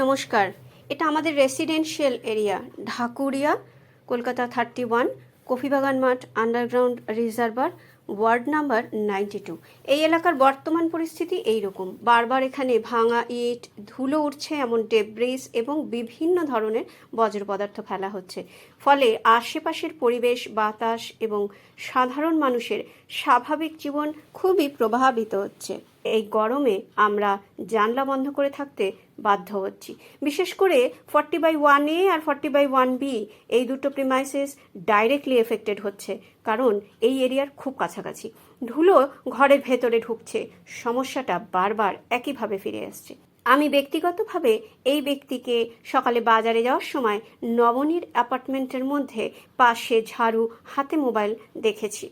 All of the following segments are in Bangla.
নমস্কার, এটা আমাদের রেসিডেন্সিয়াল এরিয়া ঢাকুরিয়া, কলকাতা 31, কফিবাগান মাঠ, আন্ডারগ্রাউন্ড রিজার্ভার, ওয়ার্ড নাম্বার 92। এই এলাকার বর্তমান পরিস্থিতি এই রকম। বারবার এখানে ভাঙা ইট, ধুলো উঠছে, এমন ডেব্রিস এবং বিভিন্ন ধরনের বজ্র পদার্থ ফেলা হচ্ছে। ফলে আশেপাশের পরিবেশ, বাতাস এবং সাধারণ মানুষের স্বাভাবিক জীবন খুবই প্রভাবিত হচ্ছে। এই গরমে আমরা জানলা বন্ধ করে থাকতে বাধ্য হচ্ছি। বিশেষ করে 40/1A আর 40/1B এই দুটো প্রিমাইসেস ডাইরেক্টলি এফেক্টেড হচ্ছে, কারণ এই এরিয়ার খুব কাছাকাছি। ধুলো ঘরের ভেতরে ঢুকছে, সমস্যাটা বারবার একইভাবে ফিরে আসছে। আমি ব্যক্তিগতভাবে এই ব্যক্তিকে সকালে বাজারে যাওয়ার সময় নবনীর অ্যাপার্টমেন্টের মধ্যে পাশে ঝাড়ু, হাতে মোবাইল দেখেছি।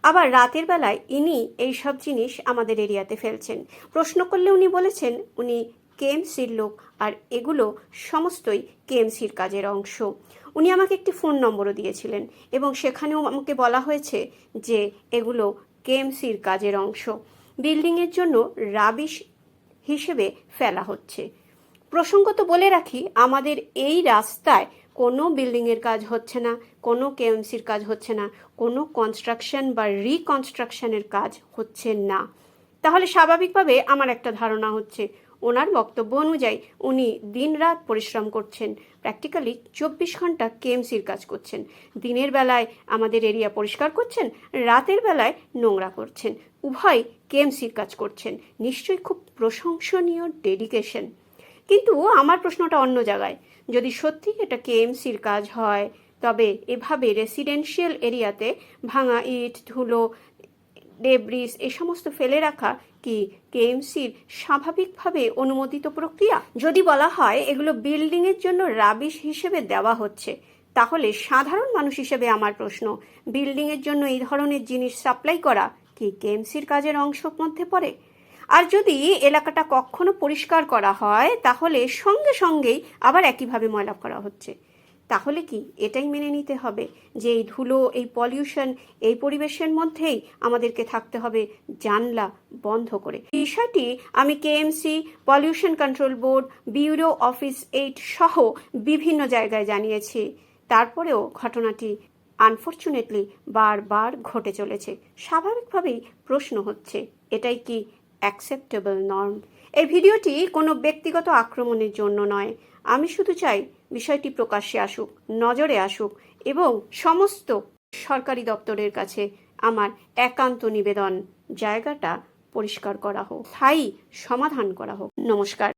আবার রাতের বেলায় ইনি এই সব জিনিস আমাদের এরিয়াতে ফেলছেন। প্রশ্ন করলে উনি বলেছেন উনি কেএমসির লোক, আর এগুলো সমস্তই কেএমসির কাজের অংশ। উনি আমাকে একটি ফোন নম্বরও দিয়েছিলেন এবং সেখানেও আমাকে বলা হয়েছে যে এগুলো কেএমসির কাজের অংশ। বিল্ডিংয়ের জন্য রাবিশ হিসেবে ফেলা হচ্ছে। প্রসঙ্গত বলে রাখি, আমাদের এই রাস্তায় কোনো বিল্ডিংয়ের কাজ হচ্ছে না, কোনো কেএমসির কাজ হচ্ছে না, কোনো কনস্ট্রাকশন বা রিকনস্ট্রাকশনের কাজ হচ্ছে না। তাহলে স্বাভাবিকভাবে আমার একটা ধারণা হচ্ছে, ওনার বক্তব্য অনুযায়ী উনি দিনরাত পরিশ্রম করছেন, প্র্যাকটিক্যালি 24 ঘন্টা কেএমসির কাজ করছেন। দিনের বেলায় আমাদের এরিয়া পরিষ্কার করছেন, রাতের বেলায় নোংরা করছেন, উভয় কেএমসির কাজ করছেন। নিশ্চয়ই খুব প্রশংসনীয় ডেডিকেশন। কিন্তু আমার প্রশ্নটা অন্য জায়গায়। যদি সত্যি এটা কেএমসির কাজ হয়, তবে এভাবে রেসিডেন্সিয়াল এরিয়াতে ভাঙা ইট, ধুলো, ডেব্রিস এ সমস্ত ফেলে রাখা কি কেএমসির স্বাভাবিকভাবে অনুমোদিত প্রক্রিয়া? যদি বলা হয় এগুলো বিল্ডিংয়ের জন্য রাবিশ হিসেবে দেওয়া হচ্ছে, তাহলে সাধারণ মানুষ হিসেবে আমার প্রশ্ন, বিল্ডিংয়ের জন্য এই ধরনের জিনিস সাপ্লাই করা কি কেএমসির কাজের অংশ মধ্যে পড়ে? আর যদি এলাকাটা কখনো পরিষ্কার করা হয়, তাহলে সঙ্গে সঙ্গেই আবার একইভাবে ময়লা করা হচ্ছে। তাহলে কি এটাই মেনে নিতে হবে যে এই ধুলো, এই পলিউশন, এই পরিবেশের মধ্যেই আমাদেরকে থাকতে হবে জানলা বন্ধ করে? বিষয়টি আমি KMC, pollution control board, bureau office 8 সহ বিভিন্ন জায়গায় জানিয়েছি। তারপরেও ঘটনাটি আনফর্চুনেটলি বারবার ঘটে চলেছে। স্বাভাবিকভাবেই প্রশ্ন হচ্ছে, এটাই কি অ্যাকসেপ্টেবল নর্ম? এই ভিডিওটি কোনো ব্যক্তিগত আক্রমণের জন্য নয়। আমি শুধু চাই বিষয়টি প্রকাশ্যে আসুক, নজরে আসুক এবং সমস্ত সরকারি দপ্তরের কাছে আমার একান্ত নিবেদন, জায়গাটা পরিষ্কার করা হোক, স্থায়ী সমাধান করা হোক। নমস্কার।